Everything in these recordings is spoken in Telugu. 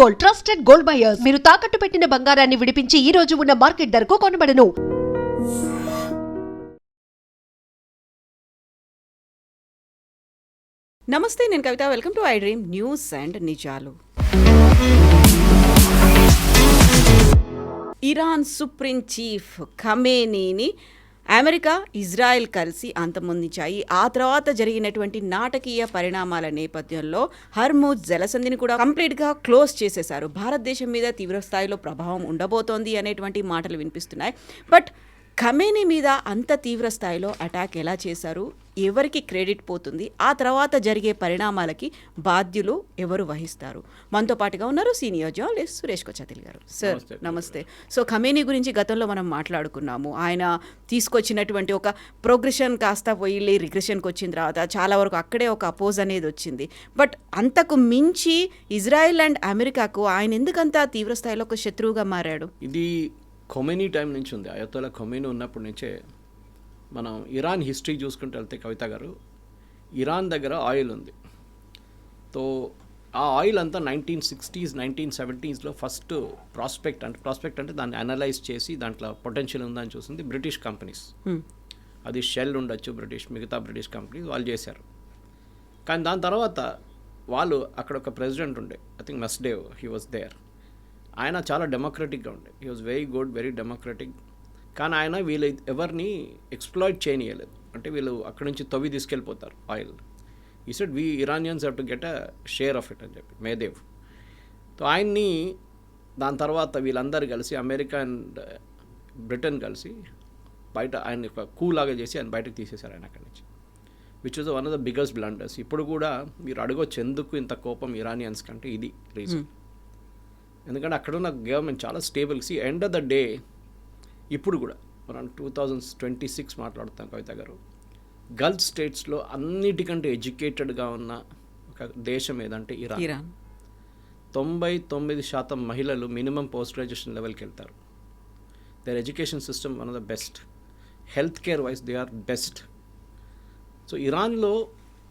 Gold, trusted gold buyers. మీరు తాకట్టు పెట్టిన బంగారాన్ని విడిపించి ఈ రోజు ఉన్న మార్కెట్ ధరకు కొనబడను. నమస్తే, నేను Kavitha. Welcome to I dream news and నిజాలు. ఇరాన్ సుప్రీం చీఫ్ ఖమేనీని అమెరికా, ఇజ్రాయెల్ కలిసి అంతమొందించాయి. ఆ తర్వాత జరిగినటువంటి నాటకీయ పరిణామాల నేపథ్యంలో హర్ముజ్ జలసంధిని కూడా కంప్లీట్గా క్లోజ్ చేసేశారు. భారతదేశం మీద తీవ్రస్థాయిలో ప్రభావం ఉండబోతోంది అనేటువంటి మాటలు వినిపిస్తున్నాయి. బట్ ఖమేనీ మీద అంత తీవ్ర స్థాయిలో అటాక్ ఎలా చేశారు, ఎవరికి క్రెడిట్ పోతుంది, ఆ తర్వాత జరిగే పరిణామాలకి బాధ్యులు ఎవరు వహిస్తారు? మనతో పాటుగా ఉన్నారు సీనియర్ జర్నలిస్ట్ సురేష్ కొచ్చాతిల్ గారు. సార్ నమస్తే. సో ఖమేనీ గురించి గతంలో మనం మాట్లాడుకున్నాము. ఆయన తీసుకొచ్చినటువంటి ఒక ప్రోగ్రెషన్ కాస్త పోయి రిగ్రెషన్కి వచ్చిన తర్వాత చాలా వరకు అక్కడే ఒక అపోజ్ అనేది వచ్చింది. బట్ అంతకు మించి ఇజ్రాయెల్ అండ్ అమెరికాకు ఆయన ఎందుకంత తీవ్ర స్థాయిలో ఒక శత్రువుగా మారాడు? ఇది ఖొమేనీ టైం నుంచి ఉంది. అయతోలా ఖొమేనీ ఉన్నప్పటి నుంచే మనం ఇరాన్ హిస్టరీ చూసుకుంటూ వెళ్తే కవిత గారు, ఇరాన్ దగ్గర ఆయిల్ ఉంది. సో ఆ ఆయిల్ అంతా 1960s 1970sలో ఫస్ట్ ప్రాస్పెక్ట్ అంటే దాన్ని అనలైజ్ చేసి దాంట్లో పొటెన్షియల్ ఉందని చూసింది బ్రిటిష్ కంపెనీస్. అది షెల్ ఉండొచ్చు, మిగతా బ్రిటిష్ కంపెనీస్ వాళ్ళు చేశారు. కానీ దాని తర్వాత వాళ్ళు అక్కడ ఒక ప్రెసిడెంట్ ఉండే, ఐ థింక్ మస్డేవ్, హీ వాజ్ దేర్. ఆయన చాలా డెమోక్రటిక్గా ఉండే, he was very good, very democratic. కానీ ఆయన వీళ్ళు ఎవరిని ఎక్స్ప్లాయిట్ చేయనీయలేదు. అంటే వీళ్ళు అక్కడి నుంచి తవ్వి తీసుకెళ్ళిపోతారు ఆయిల్. ఈ said we Iranians have to get a share of it అని చెప్పి మేదేవ్. సో ఆయన్ని దాని తర్వాత వీళ్ళందరూ కలిసి అమెరికా అండ్ బ్రిటన్ కలిసి బయట ఆయన ఒక కూలాగా చేసి ఆయన బయటకు తీసేశారు ఆయన అక్కడి నుంచి, which was one of the biggest blunders. ఇప్పుడు కూడా మీరు అడగొచ్చు ఎందుకు ఇంత కోపం ఇరానియన్స్ కంటే, ఇది రీజన్. ఎందుకంటే అక్కడ ఉన్న గవర్నమెంట్ చాలా stable. End of the day ఇప్పుడు కూడా మనం 2026 మాట్లాడుతాం కవిత గారు, గల్ఫ్ స్టేట్స్లో అన్నిటికంటే ఎడ్యుకేటెడ్గా ఉన్న ఒక దేశం ఏదంటే ఇరాన్. 99% మహిళలు మినిమం పోస్ట్ గ్రాడ్యుయేషన్ లెవెల్కి వెళ్తారు. There education system one of the best, health care wise they are best. So ఇరాన్లో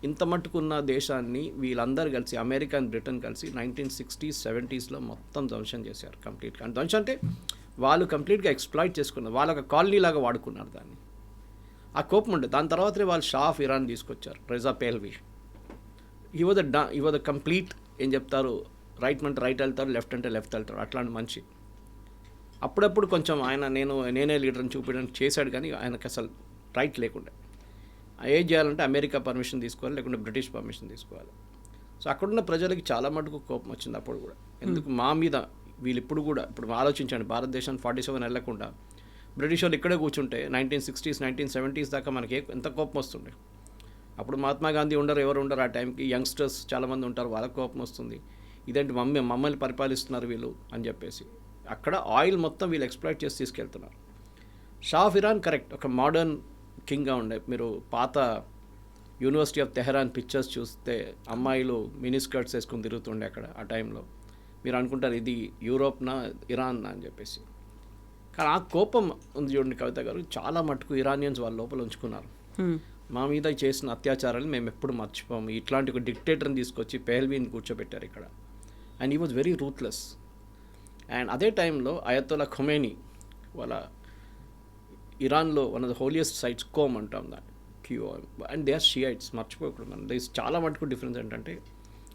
ఇంత మట్టుకున్న దేశాన్ని వీళ్ళందరూ కలిసి, అమెరికా అండ్ బ్రిటన్ కలిసి 1960s 70sలో మొత్తం ధ్వంసం చేశారు కంప్లీట్గా. అంటే ధ్వంసం అంటే వాళ్ళు కంప్లీట్గా ఎక్స్ప్లాయిట్ చేసుకున్నారు, వాళ్ళ ఒక కాలనీ లాగా వాడుకున్నారు దాన్ని. ఆ కోపం ఉండే. దాని తర్వాతనే వాళ్ళు షా ఆఫ్ ఇరాన్ తీసుకొచ్చారు, రెజా పెహ్లవి. ఈ వాజ్ ద కంప్లీట్, ఏం చెప్తారు, రైట్ అంటే రైట్ వెళ్తారు, లెఫ్ట్ అంటే లెఫ్ట్ వెళ్తారు, అట్లాంటి మనిషి. అప్పుడప్పుడు కొంచెం ఆయన నేనే లీడర్ని చూపించడానికి చేశాడు, కానీ ఆయనకు అసలు రైట్ లేకుండా. ఏం చేయాలంటే అమెరికా పర్మిషన్ తీసుకోవాలి, లేకుంటే బ్రిటిష్ పర్మిషన్ తీసుకోవాలి. సో అక్కడున్న ప్రజలకి చాలా మటుకు కోపం వచ్చింది అప్పుడు కూడా. ఎందుకు మా మీద వీళ్ళు ఇప్పుడు ఆలోచించండి, భారతదేశాన్ని 47 వెళ్ళకుండా బ్రిటిష్ వాళ్ళు ఇక్కడే కూర్చుంటే 1960s 1970s దాకా మనకి ఎంత కోపం వస్తుండే. అప్పుడు మహాత్మా గాంధీ ఎవరు ఉండరు ఆ టైంకి, యంగ్స్టర్స్ చాలామంది ఉంటారు, వాళ్ళకి కోపం వస్తుంది. ఇదేంటి మమ్మల్ని పరిపాలిస్తున్నారు వీళ్ళు అని చెప్పేసి. అక్కడ ఆయిల్ మొత్తం వీళ్ళు ఎక్స్ప్లాయిట్ చేసి తీసుకెళ్తున్నారు. షా ఆఫ్ ఇరాన్ కరెక్ట్, ఒక మోడర్న్ కింగ్గా ఉండే. మీరు పాత యూనివర్సిటీ ఆఫ్ తెహరాన్ పిక్చర్స్ చూస్తే అమ్మాయిలు మినీ స్కర్ట్స్ వేసుకుని తిరుగుతుండే అక్కడ ఆ టైంలో. మీరు అనుకుంటారు ఇది యూరోప్నా ఇరాన్ అని చెప్పేసి. కానీ ఆ కోపం ఉంది చూడండి కవిత గారు, చాలా మటుకు ఇరానియన్స్ వాళ్ళ లోపల ఉంచుకున్నారు. మా మీద చేసిన అత్యాచారాలు మేము ఎప్పుడు మర్చిపోము. ఇట్లాంటి ఒక డిక్టేటర్ని తీసుకొచ్చి పెహ్లవీని కూర్చోబెట్టారు ఇక్కడ, and he was very ruthless. And అదే టైంలో అయతోలా ఖొమేనీ వాళ్ళ ఇరాన్లో one of the holiest sites Qom అంటాం దాన్ని, QOM, and they are Shiites. మర్చిపోకూడదు మనం. దిస్ చాలా మటుకు డిఫరెన్స్ ఏంటంటే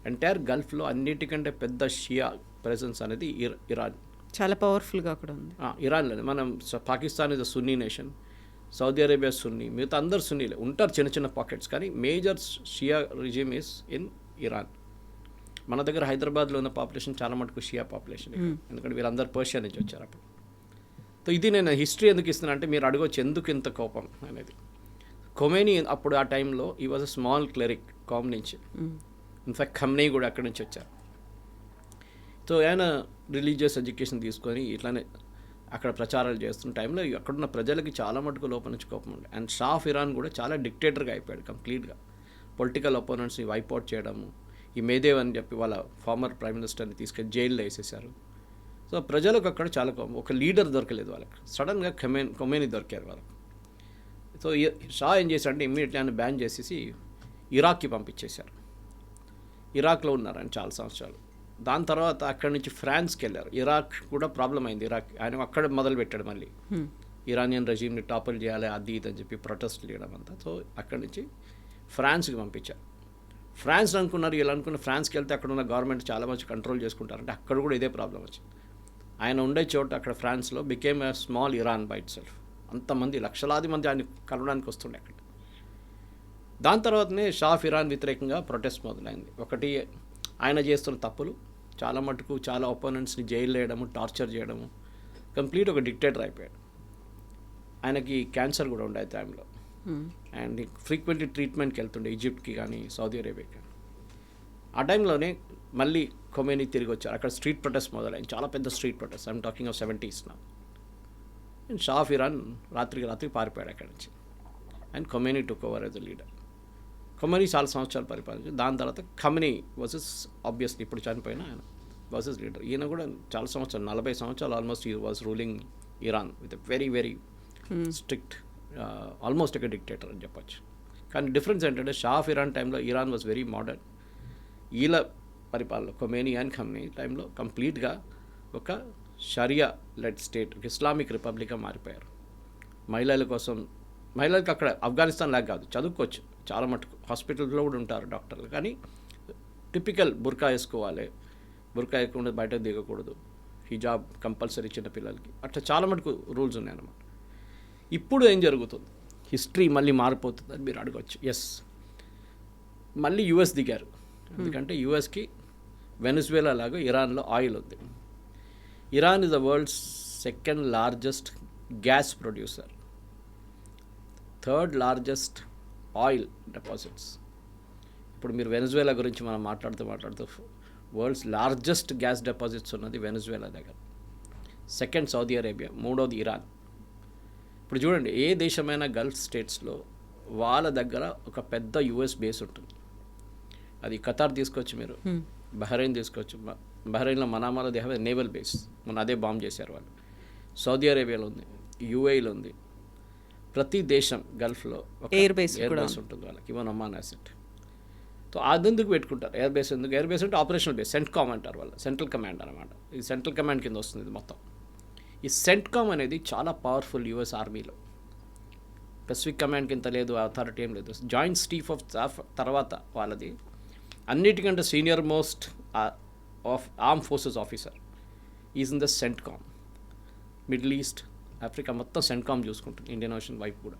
ఎంటైర్ గల్ఫ్లో అన్నిటికంటే పెద్ద షియా ప్రెజెన్స్ అనేది ఇరాన్, చాలా పవర్ఫుల్గా అక్కడ ఉంది. ఇరాన్లోనే. మనం Pakistan is a Sunni nation, Saudi Arabia Sunni, మిగతా అందరు సున్నీలే ఉంటారు, చిన్న చిన్న పాకెట్స్. కానీ major Shia regime is in Iran. మన దగ్గర హైదరాబాద్లో ఉన్న పాపులేషన్ చాలా మటుకు షియా పాపులేషన్, ఎందుకంటే వీళ్ళందరూ పర్షియా నుంచి వచ్చారు అప్పుడు. సో ఇది నేను హిస్టరీ ఎందుకు ఇస్తున్నా అంటే మీరు అడగవచ్చు ఎందుకు ఇంత కోపం అనేది. ఖొమేనీ అప్పుడు ఆ టైంలో ఈ was a small cleric Qom నుంచి. ఇన్ఫ్యాక్ట్ ఖమ్నీ కూడా అక్కడి నుంచి వచ్చారు. సో ఆయన రిలీజియస్ ఎడ్యుకేషన్ తీసుకొని ఇట్లానే అక్కడ ప్రచారాలు చేస్తున్న టైంలో అక్కడున్న ప్రజలకి చాలా మటుకు లోపల నుంచి కోపం ఉండే. అండ్ షా ఆఫ్ ఇరాన్ కూడా చాలా డిక్టేటర్గా అయిపోయాడు కంప్లీట్గా. పొలిటికల్ ఒపోనెంట్స్ని వైప్అవుట్ చేయడము, ఈ మేదేవ్ అని చెప్పి వాళ్ళ ఫార్మర్ ప్రైమ్ మినిస్టర్ని తీసుకెళ్ళి జైల్లో వేసేసారు. సో ప్రజలకు అక్కడ చాలా ఒక లీడర్ దొరకలేదు వాళ్ళకి. సడన్గా ఖొమేనీ దొరికారు వాళ్ళకి. సో షా ఏం చేశారంటే ఇమ్మీడియట్లీ ఆయన బ్యాన్ చేసేసి ఇరాక్కి పంపించేశారు. ఇరాక్లో ఉన్నారు ఆయన చాలా సంవత్సరాలు. దాని తర్వాత అక్కడి నుంచి ఫ్రాన్స్కి వెళ్ళారు. ఇరాక్ కూడా ప్రాబ్లం అయింది. ఇరాక్ ఆయన అక్కడ మొదలు పెట్టాడు మళ్ళీ ఇరానియన్ రెజీమ్ని టాపుల్ చేయాలి అది ఇది అని చెప్పి ప్రొటెస్ట్ చేయడం అంతా. సో అక్కడి నుంచి ఫ్రాన్స్కి పంపించారు. ఫ్రాన్స్ అనుకున్నారు, ఇలా అనుకున్న ఫ్రాన్స్కి వెళ్తే అక్కడ ఉన్న గవర్నమెంట్ చాలా మంచి కంట్రోల్ చేసుకుంటారంటే అక్కడ కూడా ఇదే ప్రాబ్లం వచ్చింది. ఆయన ఉండే చోట అక్కడ ఫ్రాన్స్లో became a small Iran by it self. అంతమంది లక్షలాది మంది ఆయన కలవడానికి వస్తుండే అక్కడ. దాని తర్వాతనే షా ఆఫ్ ఇరాన్ వ్యతిరేకంగా ప్రొటెస్ట్ మొదలైంది. ఒకటి ఆయన చేస్తున్న తప్పులు, చాలా మటుకు చాలా ఒపోనెంట్స్ని జైలు వేయడము, టార్చర్ చేయడము, కంప్లీట్ ఒక డిక్టేటర్ అయిపోయాడు. ఆయనకి క్యాన్సర్ కూడా ఉండే టైంలో అండ్ ఫ్రీక్వెంట్లీ ట్రీట్మెంట్కి వెళ్తుండే ఈజిప్ట్కి కానీ సౌదీ అరేబియాకి కానీ. ఆ టైంలోనే మళ్ళీ ఖొమేనీ తిరిగి వచ్చారు. అక్కడ స్ట్రీట్ ప్రొటెస్ట్ మొదలైంది, చాలా పెద్ద street protest. I'm talking of 70s నా. అండ్ షా ఆఫ్ ఇరాన్ రాత్రికి పారిపోయాడు అక్కడి నుంచి. And Khomeini took over as a leader. Khomeini చాలా సంవత్సరాలు పరిపాలించారు. దాని తర్వాత ఖమెనీ వర్సెస్ ఆబ్వియస్లీ ఇప్పుడు చనిపోయిన ఆయన వర్సెస్ లీడర్. ఈయన కూడా చాలా సంవత్సరాలు 40 సంవత్సరాలు ఆల్మోస్ట్ ఈ was ruling Iran with a very very strict almost ఒక డిక్టేటర్ అని చెప్పొచ్చు. కానీ డిఫరెన్స్ ఏంటంటే షా ఆఫ్ ఇరాన్ టైంలో ఇరాన్ వాజ్ వెరీ మోడర్న్. ఈల పరిపాలన ఖొమేనీ అండ్ ఖమెనీ టైంలో కంప్లీట్గా ఒక షరియా లెడ్ స్టేట్, ఇస్లామిక్ రిపబ్లిక్గా మారిపోయారు. మహిళల కోసం, మహిళలకు అక్కడ ఆఫ్ఘనిస్తాన్ లాగా కాదు, చదువుకోవచ్చు చాలా మటుకు, హాస్పిటల్లో కూడా ఉంటారు డాక్టర్లు, కానీ టిపికల్ బుర్కా వేసుకోవాలి, బుర్కా వేయకుండా బయటకు దిగకూడదు, హిజాబ్ కంపల్సరీ చిన్న పిల్లలకి, అట్లా చాలా మటుకు రూల్స్ ఉన్నాయన్నమాట. ఇప్పుడు ఏం జరుగుతుంది, హిస్టరీ మళ్ళీ మారిపోతుంది అని మీరు అడగవచ్చు. ఎస్, మళ్ళీ యుఎస్ దిగారు. ఎందుకంటే యుఎస్కి వెనిజువేలా లాగా ఇరాన్లో ఆయిల్ ఉంది. Iran is the world's second largest gas producer, third largest oil deposits. ఇప్పుడు మీరు వెనిజువేలా గురించి మనం మాట్లాడుతూ వరల్డ్స్ లార్జెస్ట్ గ్యాస్ డిపాజిట్స్ ఉన్నది వెనిజువేలా దగ్గర, సెకండ్ సౌదీ అరేబియా, మూడోది ఇరాన్. ఇప్పుడు చూడండి, ఏ దేశమైనా గల్ఫ్ స్టేట్స్లో వాళ్ళ దగ్గర ఒక పెద్ద యుఎస్ బేస్ ఉంటుంది. అది ఖతార్ తీసుకోవచ్చు, మీరు బహ్రెయిన్ తీసుకోవచ్చు. బహ్రెయిన్లో మనామాలో they have a naval base, మొన్న అదే బాంబ్ చేశారు వాళ్ళు. సౌదీ అరేబియాలో ఉంది, యూఏఈలో ఉంది. ప్రతి దేశం గల్ఫ్లో ఒక ఎయిర్ బేస్ ఉంటుంది వాళ్ళకి, ఇవన్ ఒమాన్ అసెట్. సో అదెందుకు పెట్టుకుంటారు ఎయిర్ బేస్? ఎందుకు ఎయిర్ బేస్ అంటే ఆపరేషనల్ బేస్, సెంట్కామ్ అంటారు వాళ్ళు, సెంట్రల్ కమాండ్ అనమాట. ఇది సెంట్రల్ కమాండ్ కింద వస్తుంది ఇది మొత్తం. ఈ సెంట్కామ్ అనేది చాలా పవర్ఫుల్ యుఎస్ ఆర్మీలో. పెసిఫిక్ కమాండ్కి ఇంత లేదు, అథారిటీ ఏం లేదు. జాయింట్ చీఫ్ ఆఫ్ స్టాఫ్ తర్వాత వాళ్ళది అన్నిటికంటే senior most of arm forces officer is in the CENTCOM. Middle east, Africa మొత్తం సెంట్కామ్ చూసుకుంటుంది, ఇండియన్ ఓషన్ వైపు కూడా.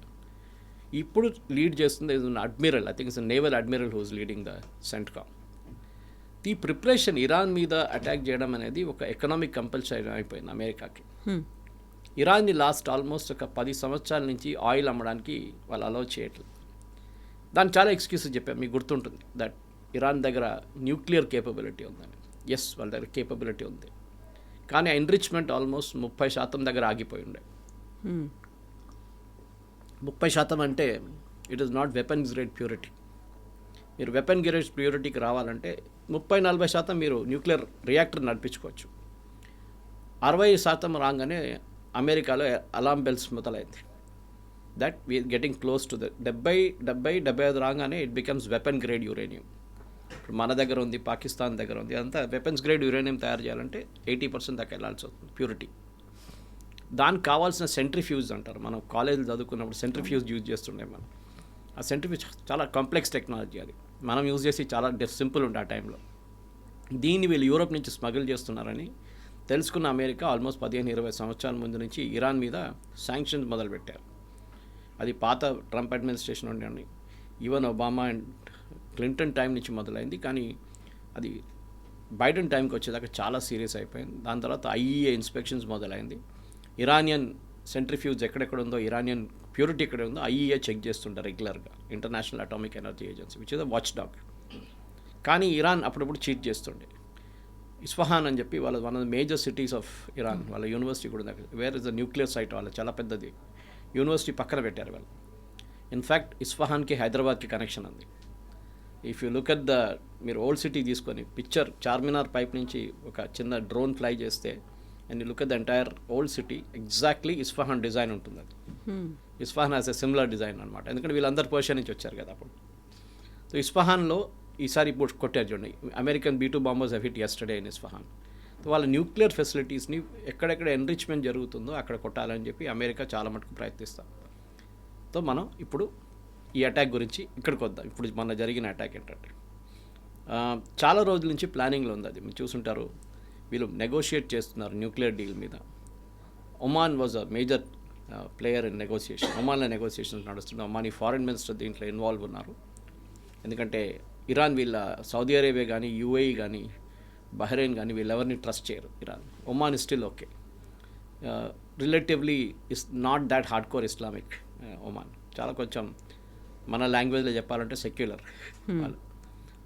ఇప్పుడు లీడ్ చేస్తుంది admiral, I think it's naval admiral who's leading the CENTCOM. ఈ ప్రిపరేషన్ ఇరాన్ మీద అటాక్ చేయడం అనేది ఒక ఎకనామిక్ కంపల్సరీ అయిపోయింది అమెరికాకి. ఇరాన్ని లాస్ట్ ఆల్మోస్ట్ ఒక 10 సంవత్సరాల నుంచి ఆయిల్ అమ్మడానికి వాళ్ళు అలౌ చేయట్లేదు. దానికి చాలా ఎక్స్క్యూజెస్ చెప్పారు, మీకు గుర్తుంటుంది దట్ ఇరాన్ దగ్గర న్యూక్లియర్ కేపబిలిటీ ఉందని. ఎస్, వాళ్ళ దగ్గర కేపబిలిటీ ఉంది, కానీ ఆ ఎన్రిచ్మెంట్ ఆల్మోస్ట్ 30% దగ్గర ఆగిపోయి ఉండే. 30% అంటే it is not weapons grade purity. మీరు వెపన్ గ్రేడ్ ప్యూరిటీకి రావాలంటే 30-40% మీరు న్యూక్లియర్ రియాక్టర్ నడిపించుకోవచ్చు. 60% రాగానే అమెరికాలో అలారం బెల్స్ మొదలైంది that we're getting close to the 70-75 రాగానే it becomes weapon grade uranium. ఇప్పుడు మన దగ్గర ఉంది, పాకిస్తాన్ దగ్గర ఉంది, అంతా వెపన్స్ గ్రేడ్ యురేనియం తయారు చేయాలంటే 80% దాకా వెళ్ళాల్సి వస్తుంది ప్యూరిటీ. దానికి కావాల్సిన సెంట్రిఫ్యూజ్ అంటారు, మనం కాలేజీలో చదువుకున్నప్పుడు సెంట్రిఫ్యూజ్ యూజ్ చేస్తుండే మనం. ఆ సెంట్రిఫ్యూజ్ చాలా కాంప్లెక్స్ టెక్నాలజీ, అది మనం యూజ్ చేసి చాలా సింపుల్ ఉండే ఆ టైంలో. దీన్ని వీళ్ళు యూరోప్ నుంచి స్మగుల్ చేస్తున్నారని తెలుసుకున్న అమెరికా ఆల్మోస్ట్ 15-20 సంవత్సరాల ముందు నుంచి ఇరాన్ మీద శాంక్షన్స్ మొదలుపెట్టారు. అది పాత ట్రంప్ అడ్మినిస్ట్రేషన్ ఉండండి, even Obama and Clinton time నుంచి మొదలైంది. కానీ అది బైడెన్ టైంకి వచ్చేదాకా చాలా సీరియస్ అయిపోయింది. దాని తర్వాత ఐఈఏ ఇన్స్పెక్షన్స్ మొదలైంది. ఇరానియన్ సెంట్రిఫ్యూజ్ ఎక్కడెక్కడ ఉందో, ఇరానియన్ ప్యూరిటీ ఎక్కడ ఉందో ఐఈఏ చెక్ చేస్తుంటారు రెగ్యులర్గా, international atomic energy agency, which is a watchdog. కానీ ఇరాన్ అప్పుడప్పుడు చీట్ చేస్తుండే. ఇస్ఫహాన్ అని చెప్పి వాళ్ళ one of the major cities of Iran, వాళ్ళ యూనివర్సిటీ కూడా దగ్గర, where is the nuclear site, వాళ్ళ చాలా పెద్దది యూనివర్సిటీ పక్కన పెట్టారు వాళ్ళు. ఇన్ఫ్యాక్ట్ ఇస్ఫహాన్కి హైదరాబాద్కి కనెక్షన్ ఉంది. If you look at the, మీరు ఓల్డ్ సిటీ తీసుకొని పిక్చర్ చార్మినార్ పైప్ నుంచి ఒక చిన్న డ్రోన్ ఫ్లై చేస్తే and you look at the entire old city, exactly Isfahan design ఉంటుంది. అది Isfahan has a similar design అనమాట, ఎందుకంటే వీళ్ళందరూ పర్షియా నుంచి వచ్చారు కదా అప్పుడు. సో ఇస్ఫహాన్లో ఈసారి ఇప్పుడు కొట్టారు చూడండి, American B-2 bombers have hit yesterday in Isfahan. వాళ్ళ న్యూక్లియర్ ఫెసిలిటీస్ని ఎక్కడెక్కడ ఎన్రిచ్మెంట్ జరుగుతుందో అక్కడ కొట్టాలని చెప్పి అమెరికా చాలా మటుకు ప్రయత్నిస్తాం. సో మనం ఇప్పుడు ఈ అటాక్ గురించి ఇక్కడికి వద్దాం. ఇప్పుడు మన జరిగిన అటాక్ ఏంటంటే చాలా రోజుల నుంచి ప్లానింగ్లో ఉంది. అది మీరు చూసుంటారు, వీళ్ళు నెగోషియేట్ చేస్తున్నారు న్యూక్లియర్ డీల్ మీద. Oman was a major player in negotiation. ఒమాన్లో నెగోసియేషన్స్ నడుస్తుంది. ఒమానీ ఫారిన్ మినిస్టర్ దీంట్లో ఇన్వాల్వ్ ఉన్నారు. ఎందుకంటే ఇరాన్ వీళ్ళ సౌదీ అరేబియా కానీ UAE కానీ బహ్రెయిన్ కానీ వీళ్ళెవరిని ట్రస్ట్ చేయరు. Iran, Oman is still okay, relatively is not that hard core Islamic. Oman చాలా కొంచెం మన లాంగ్వేజ్లో చెప్పాలంటే సెక్యులర్.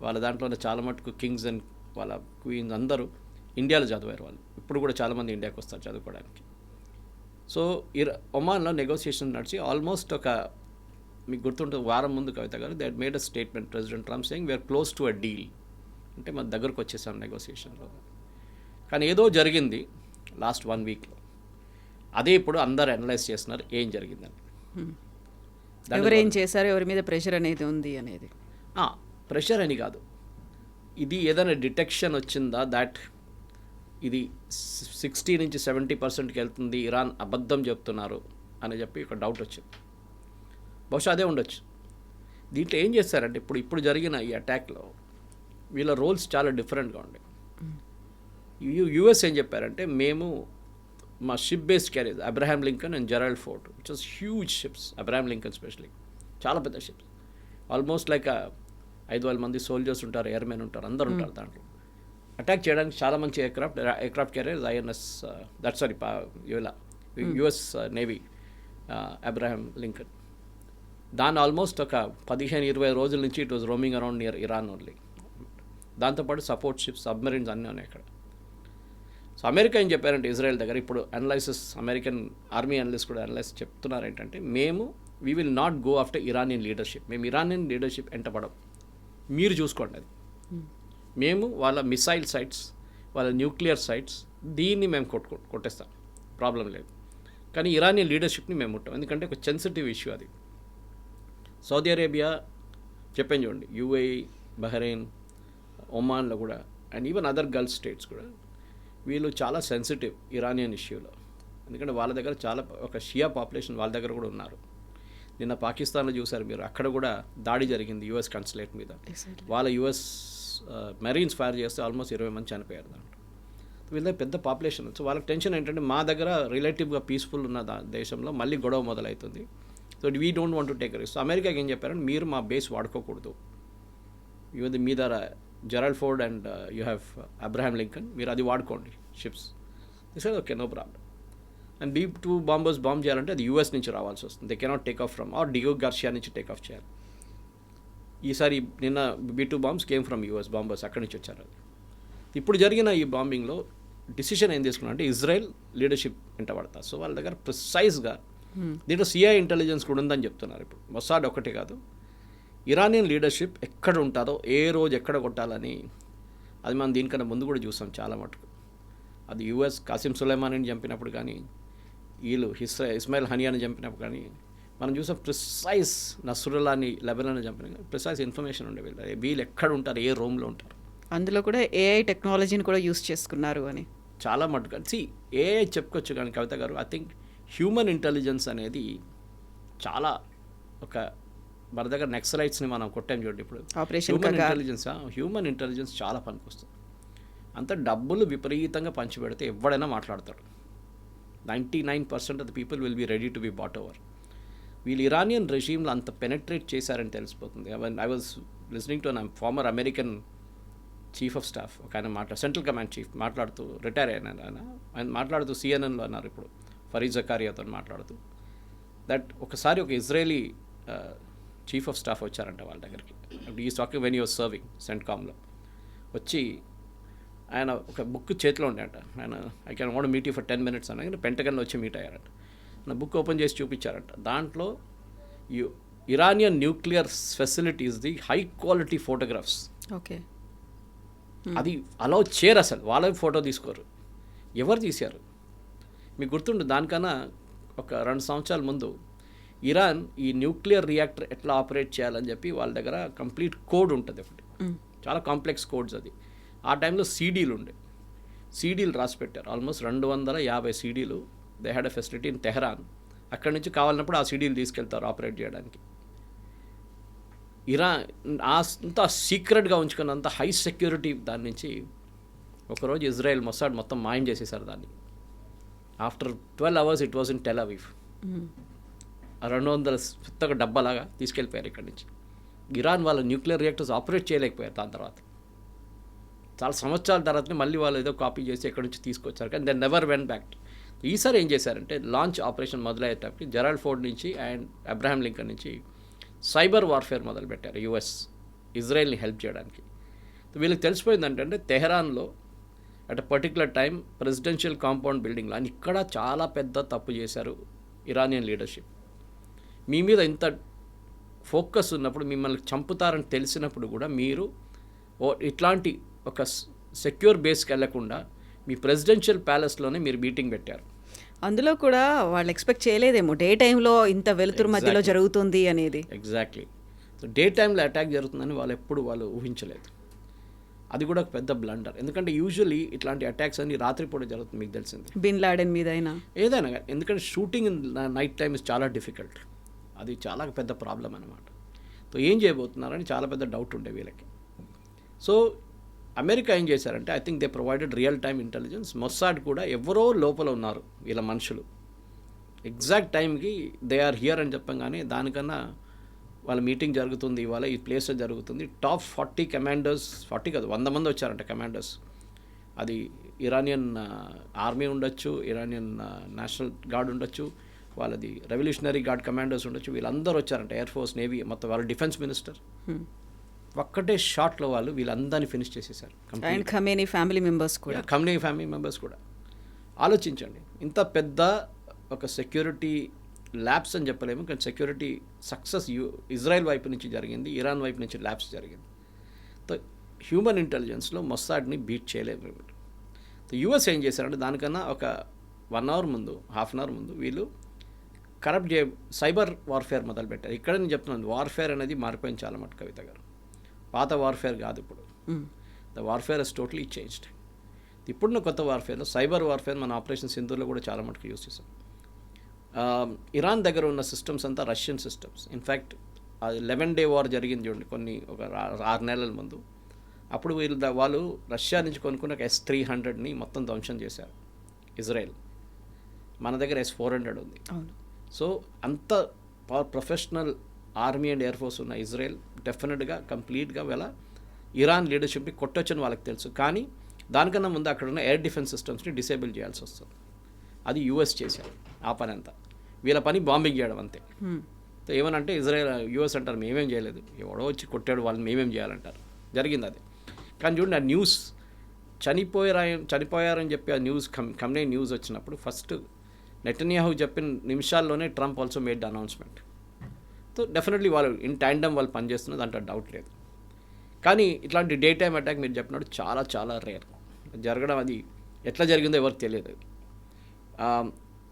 వాళ్ళ దాంట్లోనే చాలా మటుకు కింగ్స్ అండ్ వాళ్ళ క్వీన్స్ అందరూ ఇండియాలో చదివారు. వాళ్ళు ఇప్పుడు కూడా చాలామంది ఇండియాకి వస్తారు చదువుకోవడానికి. సో ఒమాన్లో నెగోసియేషన్ నడిచి ఆల్మోస్ట్ ఒక, మీకు గుర్తుంటుంది, వారం ముందు కవిత గారు they made a statement, president Trump saying we're close to a deal, అంటే మన దగ్గరకు వచ్చేసాం నెగోసియేషన్లో. కానీ ఏదో జరిగింది లాస్ట్ 1 వీక్లో. అదే ఇప్పుడు అందరు అనలైజ్ చేస్తున్నారు ఏం జరిగిందని. ఎవరేం చేశారు, ఎవరి మీద ప్రెషర్ అనేది ఉంది అనేది. ప్రెషర్ అని కాదు, ఇది ఏదైనా డిటెక్షన్ వచ్చిందా దాట్ ఇది 60 నుంచి 70%కి వెళ్తుంది, ఇరాన్ అబద్ధం చెప్తున్నారు అని చెప్పి ఒక డౌట్ వచ్చింది. బహుశా అదే ఉండొచ్చు. దీంట్లో ఏం చేస్తారంటే ఇప్పుడు జరిగిన ఈ అటాక్లో వీళ్ళ రోల్స్ చాలా డిఫరెంట్గా ఉండే. US ఏం చెప్పారంటే, మేము మా ship based carriage Abraham Lincoln and Gerald Ford, which was huge ships, Abraham Lincoln especially చాలా పెద్ద షిప్స్, ఆల్మోస్ట్ లైక్ 5,000 మంది సోల్జర్స్ ఉంటారు, ఎయిర్మెన్ ఉంటారు, అందరు ఉంటారు దాంట్లో. అటాక్ చేయడానికి చాలా మంచి aircraft carriers INS US navy Abraham Lincoln. దాన్ని ఆల్మోస్ట్ ఒక 15-20 రోజుల నుంచి it was roaming around near Iran only. దాంతోపాటు సపోర్ట్ షిప్స్, సబ్మెరీన్స్ అన్నీ ఉన్నాయి అక్కడ. సో అమెరికా ఏం చెప్పారంటే ఇజ్రాయెల్ దగ్గర, ఇప్పుడు అనలైసిస్ అమెరికన్ ఆర్మీ అనలిస్ట్ కూడా అనలైజ్ చెప్తున్నారు ఏంటంటే, మేము we will not go after Iranian leadership, మేము ఇరానియన్ లీడర్షిప్ ఎంటపడం, మీరు చూసుకోండి అది. మేము వాళ్ళ మిసైల్ సైట్స్, వాళ్ళ న్యూక్లియర్ సైట్స్, దీన్ని మేము కొట్టేస్తాం, ప్రాబ్లం లేదు. కానీ ఇరానియన్ లీడర్షిప్ని మేము ముట్టాం, ఎందుకంటే ఒక సెన్సిటివ్ ఇష్యూ అది. సౌదీ అరేబియా చెప్పాను చూడండి, UAE, బహ్రెయిన్, ఒమాన్లో కూడా, and even other Gulf states కూడా వీళ్ళు చాలా సెన్సిటివ్ ఇరానియన్ ఇష్యూలో. ఎందుకంటే వాళ్ళ దగ్గర చాలా ఒక షియా పాపులేషన్ వాళ్ళ దగ్గర కూడా ఉన్నారు. నిన్న పాకిస్తాన్లో చూసారు మీరు, అక్కడ కూడా దాడి జరిగింది US కన్సులేట్ మీద. వాళ్ళ US మెరీన్స్ ఫైర్ చేస్తే ఆల్మోస్ట్ 20 మంది చనిపోయారు దాంట్లో. వీళ్ళ పెద్ద పాపులేషన్. సో వాళ్ళకి టెన్షన్ ఏంటంటే, మా దగ్గర రిలేటివ్గా పీస్ఫుల్ ఉన్న దేశంలో మళ్ళీ గొడవ మొదలవుతుంది. So we don't want to take risk. So అమెరికాకి ఏం చెప్పారంటే, మీరు మా బేస్ వాడుకోకూడదు, మీ దగ్గర Gerald Ford and you have Abraham Lincoln, మీరు అది వాడుకోండి ships. This is okay, no problem. And B-2 bombers bomb చేయాలంటే అది US నుంచి రావాల్సి వస్తుంది. They cannot take off from Diego Garcia నుంచి టేక్ ఆఫ్ చేయాలి. ఈసారి నిన్న B-2 bombs came from US bombers, అక్కడి నుంచి వచ్చారు. అది ఇప్పుడు జరిగిన ఈ బాంబింగ్లో డిసిషన్ ఏం తీసుకున్నా అంటే, ఇజ్రాయెల్ లీడర్షిప్ వెంట పడతారు. సో వాళ్ళ దగ్గర ప్రిసైజ్గా దీంట్లో CIA ఇంటెలిజెన్స్ కూడా ఉందని చెప్తున్నారు. ఇప్పుడు మొసాడ్ ఒకటే కాదు, ఇరానియన్ లీడర్షిప్ ఎక్కడ ఉంటారో, ఏ రోజు ఎక్కడ కొట్టాలని, అది మనం దీనికన్నా ముందు కూడా చూసాం చాలా మటుకు. అది US కాసిం సులైమానీని చంపినప్పుడు కానీ, వీళ్ళు ఇస్మాయిల్ హనియాని చంపినప్పుడు కానీ మనం చూసాం. ప్రిసైజ్ నస్రుల్లాని లెబనాన్ని చంపిన ప్రిసైజ్ ఇన్ఫర్మేషన్ ఉండే వీళ్ళు ఎక్కడ ఉంటారు, ఏ రూమ్లో ఉంటారు. అందులో కూడా AI టెక్నాలజీని కూడా యూస్ చేసుకున్నారు అని చాలా మటుకు. AI చెప్పుకోవచ్చు కానీ కవిత గారు, ఐ థింక్ హ్యూమన్ ఇంటెలిజెన్స్ అనేది చాలా ఒక, మన దగ్గర నక్సలైట్స్ని మనం కొట్టాం చూడండి ఇప్పుడు, హ్యూమన్ ఇంటెలిజెన్స్ చాలా పనికొస్తుంది. అంత డబ్బులు విపరీతంగా పంచిపెడితే ఎవడైనా మాట్లాడతాడు. 99% of the people will be ready to be bought over. వీళ్ళు ఇరానియన్ రెజీమ్లో అంత పెనట్రేట్ చేశారని తెలిసిపోతుంది. I was listening to an former American chief of staff, ఒక ఆయన సెంట్రల్ కమాండ్ చీఫ్ మాట్లాడుతూ, రిటైర్ అయినారు ఆయన మాట్లాడుతూ CNNలో అన్నారు ఇప్పుడు, ఫరీద్ జకారియాతో మాట్లాడుతూ, దట్ ఒకసారి ఒక ఇజ్రాయలీ చీఫ్ ఆఫ్ స్టాఫ్ వచ్చారంట వాళ్ళ దగ్గరికి. Is talking when you're serving సెంట్కామ్లో వచ్చి, ఆయన ఒక బుక్ చేతిలో ఉండేట. ఆయన I can want meet you for 10 minutes అని పెంటగన్లో వచ్చి మీట్ అయ్యారంట. నా బుక్ ఓపెన్ చేసి చూపించారంట. దాంట్లో Iranian nuclear facilities the high quality photographs. Okay, అది అలా చేయరు, అసలు వాళ్ళ ఫోటో తీసుకోరు. ఎవరు తీశారు మీకు గుర్తుండు? దానికన్నా ఒక 2 సంవత్సరాల ముందు ఇరాన్ ఈ న్యూక్లియర్ రియాక్టర్ ఎట్లా ఆపరేట్ చేయాలని చెప్పి వాళ్ళ దగ్గర కంప్లీట్ కోడ్ ఉంటుంది ఒకటి. చాలా కాంప్లెక్స్ కోడ్స్ అది. ఆ టైంలో సీడీలు ఉండే, సీడీలు రాసి పెట్టారు. ఆల్మోస్ట్ 250 సీడీలు. They had a facility in Tehran. అక్కడి నుంచి కావాలన్నప్పుడు ఆ సీడీలు తీసుకెళ్తారు ఆపరేట్ చేయడానికి. ఇరాన్ అంత సీక్రెట్గా ఉంచుకున్నంత హై సెక్యూరిటీ దాని నుంచి ఒకరోజు ఇజ్రాయెల్ మొసాడ్ మొత్తం మాయం చేసేసారు దాన్ని. After 12 hours it was in Tel Aviv. 200 పెద్దగా డబ్బాలాగా తీసుకెళ్ళిపోయారు ఇక్కడి నుంచి. ఇరాన్ వాళ్ళ న్యూక్లియర్ రియాక్టర్స్ ఆపరేట్ చేయలేకపోయారు. దాని తర్వాత చాలా సంవత్సరాల తర్వాతనే మళ్ళీ వాళ్ళు ఏదో కాపీ చేసి ఎక్కడి నుంచి తీసుకొచ్చారు, కానీ దే నెవర్ వెంట్ బ్యాక్. ఈసారి ఏం చేశారంటే లాంచ్ ఆపరేషన్ మొదలయ్యేటప్పటికి జెరాల్డ్ ఫోర్డ్ నుంచి అండ్ అబ్రహాం లింకన్ నుంచి సైబర్ వార్ఫేర్ మొదలుపెట్టారు యుఎస్ ఇజ్రాయెల్ని హెల్ప్ చేయడానికి. వీళ్ళకి తెలిసిపోయింది ఏంటంటే తెహరాన్లో at a particular time presidential compound బిల్డింగ్లో అని ఇక్కడ చాలా పెద్ద తప్పు చేశారు ఇరానియన్ లీడర్షిప్. మీ మీద ఇంత ఫోకస్ ఉన్నప్పుడు, మిమ్మల్ని చంపుతారని తెలిసినప్పుడు కూడా మీరు ఇట్లాంటి ఒక సెక్యూర్ బేస్కి వెళ్లకుండా మీ ప్రెసిడెన్షియల్ ప్యాలెస్లోనే మీరు మీటింగ్ పెట్టారు. అందులో కూడా వాళ్ళు ఎక్స్పెక్ట్ చేయలేదేమో డే టైంలో ఇంత వెలుతురు మధ్యలో జరుగుతుంది అనేది. ఎగ్జాక్ట్లీ. సో డే టైంలో అటాక్ జరుగుతుందని వాళ్ళు ఊహించలేదు. అది కూడా ఒక పెద్ద బ్లండర్. ఎందుకంటే యూజువల్లీ ఇట్లాంటి అటాక్స్ అన్ని రాత్రిపూట జరుగుతుంది, మీకు తెలిసింది. బిన్ లాడెన్ మీద అయినా ఏదైనా కానీ, ఎందుకంటే shooting in night time is చాలా డిఫికల్ట్. అది చాలా పెద్ద ప్రాబ్లం అనమాట. సో ఏం చేయబోతున్నారని చాలా పెద్ద డౌట్ ఉండే వీళ్ళకి. సో అమెరికా ఏం చేశారంటే, I think they provided real time intelligence. Mossad కూడా ఎవరో లోపల ఉన్నారు వీళ్ళ మనుషులు, ఎగ్జాక్ట్ టైంకి దే ఆర్ హియర్ అని చెప్పంగానే దానికన్నా వాళ్ళ మీటింగ్ జరుగుతుంది, ఇవాళ ఈ ప్లేస్లో జరుగుతుంది. టాప్ 40 కమాండర్స్, 40 కాదు 100 మంది వచ్చారంట కమాండర్స్. అది ఇరానియన్ ఆర్మీ ఉండొచ్చు, ఇరానియన్ నేషనల్ గార్డ్ ఉండొచ్చు, వాళ్ళది రెవల్యూషనరీ గార్డ్ కమాండర్స్ ఉండొచ్చు. వీళ్ళందరూ వచ్చారంట, ఎయిర్ ఫోర్స్, నేవీ, మొత్తం వాళ్ళ డిఫెన్స్ మినిస్టర్. ఒక్కటే షాట్లో వాళ్ళు వీళ్ళందరినీ ఫినిష్ చేసేసారు. అండ్ ఖమేనీ ఫ్యామిలీ మెంబర్స్ కూడా. ఖమేనీ ఫ్యామిలీ మెంబర్స్ కూడా. ఆలోచించండి, ఇంత పెద్ద ఒక సెక్యూరిటీ ల్యాబ్స్ అని చెప్పలేము, కానీ సెక్యూరిటీ సక్సెస్ ఇజ్రాయెల్ వైపు నుంచి జరిగింది, ఇరాన్ వైపు నుంచి ల్యాబ్స్ జరిగింది. సో హ్యూమన్ ఇంటెలిజెన్స్లో మొస్సాడ్ని బీట్ చేయలేము. సో యూఎస్ ఏం చేశారంటే, దానికన్నా ఒక 1 hour ముందు, హాఫ్ అన్ అవర్ ముందు వీళ్ళు సైబర్ వార్ఫేర్ మొదలుపెట్టారు. ఇక్కడ నేను చెప్తున్నాను, వార్ఫేర్ అనేది మారిపోయింది చాలా మటు కవిత గారు. పాత వార్ఫేర్ కాదు ఇప్పుడు. The warfare is totally changed. ఇప్పుడున్న కొత్త వార్ఫేర్లో సైబర్ వార్ఫేర్ మన ఆపరేషన్ సింధూర్లో కూడా చాలా మటుకు యూస్ చేసాం. ఇరాన్ దగ్గర ఉన్న సిస్టమ్స్ అంతా Russian systems. In fact 11 day war జరిగింది చూడండి, ఒక 6 నెలల ముందు. అప్పుడు వాళ్ళు రష్యా నుంచి కొనుక్కున్న S-300ని మొత్తం ధ్వంసం చేశారు ఇజ్రాయెల్. మన దగ్గర S-400 ఉంది. సో అంత professional army and air force ఉన్న ఇజ్రాయెల్ డెఫినెట్గా కంప్లీట్గా వీళ్ళ ఇరాన్ లీడర్షిప్ని కొట్టొచ్చని వాళ్ళకి తెలుసు. కానీ దానికన్నా ముందు అక్కడ ఉన్న ఎయిర్ డిఫెన్స్ సిస్టమ్స్ని డిసేబుల్ చేయాల్సి వస్తుంది. అది యూఎస్ చేశారు ఆ పని అంతా. వీళ్ళ పని బాంబింగ్ చేయడం అంతే. సో ఏమనంటే యూఎస్ అంటారు మేమేం చేయలేదు, ఎవడో వచ్చి కొట్టాడు వాళ్ళని మేమేం చేయాలంటారు. జరిగింది అది. కానీ చూడండి, ఆ న్యూస్ చనిపోయారని చెప్పి ఆ న్యూస్ ఖమేనీ న్యూస్ వచ్చినప్పుడు ఫస్ట్ నెతన్యాహు చెప్పిన నిమిషాల్లోనే Trump also made the announcement. So definitely వాళ్ళు ఇన్ ట్యాండమ్ వాళ్ళు పనిచేస్తున్నది, దాంట్లో డౌట్ లేదు. కానీ ఇట్లాంటి డే టైమ్ అటాక్ మీరు చెప్పినట్టు చాలా చాలా రేర్ జరగడం. అది ఎట్లా జరిగిందో ఎవరికి తెలియదు.